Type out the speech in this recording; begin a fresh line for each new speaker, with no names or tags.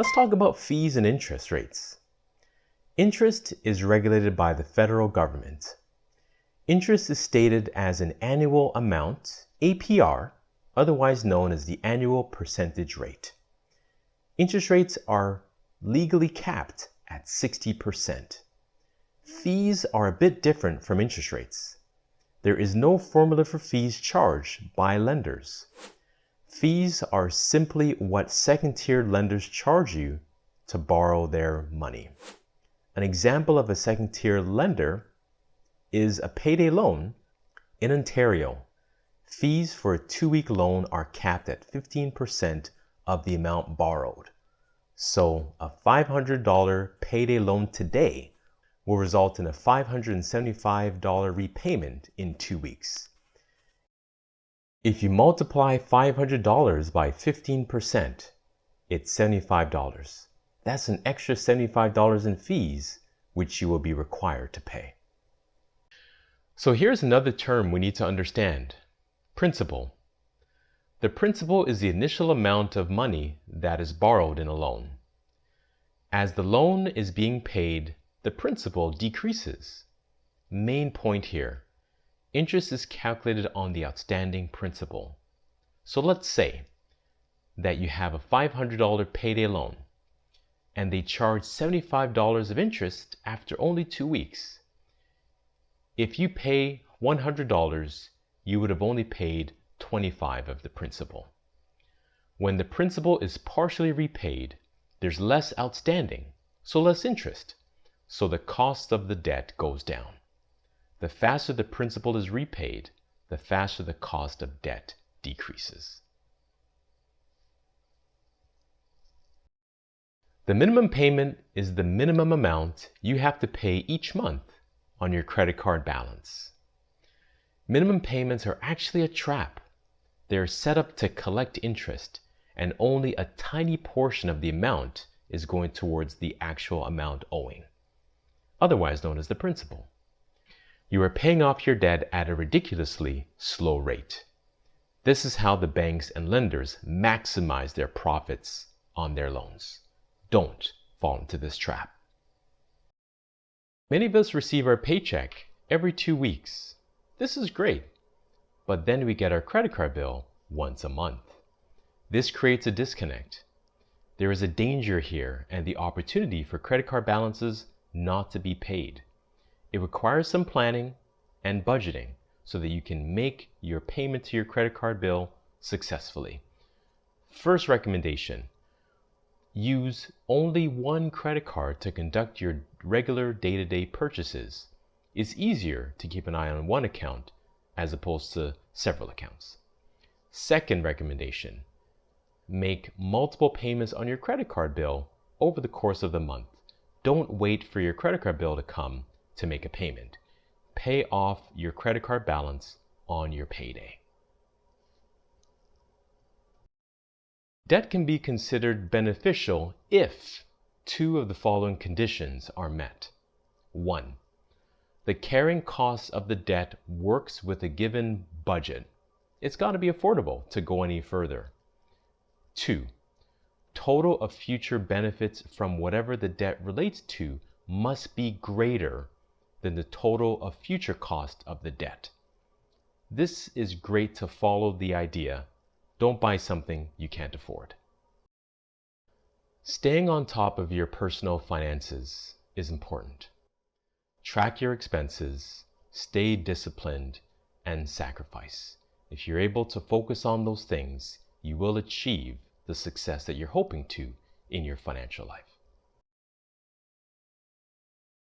Let's talk about fees and interest rates. Interest is regulated by the federal government. Interest is stated as an annual amount, APR, otherwise known as the annual percentage rate. Interest rates are legally capped at 60%. Fees are a bit different from interest rates. There is no formula for fees charged by lenders. Fees are simply what second-tier lenders charge you to borrow their money. An example of a second-tier lender is a payday loan in Ontario. Fees for a 2-week loan are capped at 15% of the amount borrowed. So a $500 payday loan today will result in a $575 repayment in 2 weeks. If you multiply $500 by 15%, it's $75. That's an extra $75 in fees, which you will be required to pay. So here's another term we need to understand: principal. The principal is the initial amount of money that is borrowed in a loan. As the loan is being paid, the principal decreases. Main point here: interest is calculated on the outstanding principal. So let's say that you have a $500 payday loan and they charge $75 of interest after only 2 weeks. If you pay $100, you would have only paid $25 of the principal. When the principal is partially repaid, there's less outstanding, so less interest, so the cost of the debt goes down. The faster the principal is repaid, the faster the cost of debt decreases. The minimum payment is the minimum amount you have to pay each month on your credit card balance. Minimum payments are actually a trap. They're set up to collect interest, and only a tiny portion of the amount is going towards the actual amount owing, otherwise known as the principal. You are paying off your debt at a ridiculously slow rate. This is how the banks and lenders maximize their profits on their loans. Don't fall into this trap. Many of us receive our paycheck every 2 weeks. This is great, but then we get our credit card bill once a month. This creates a disconnect. There is a danger here and the opportunity for credit card balances not to be paid. It requires some planning and budgeting so that you can make your payment to your credit card bill successfully. First recommendation: use only one credit card to conduct your regular day-to-day purchases. It's easier to keep an eye on one account as opposed to several accounts. Second recommendation: make multiple payments on your credit card bill over the course of the month. Don't wait for your credit card bill to come to make a payment. Pay off your credit card balance on your payday. Debt can be considered beneficial if 2 of the following conditions are met. 1. The carrying cost of the debt works with a given budget. It's got to be affordable to go any further. 2. Total of future benefits from whatever the debt relates to must be greater than the total of future cost of the debt. This is great to follow the idea: don't buy something you can't afford. Staying on top of your personal finances is important. Track your expenses, stay disciplined, and sacrifice. If you're able to focus on those things, you will achieve the success that you're hoping to in your financial life.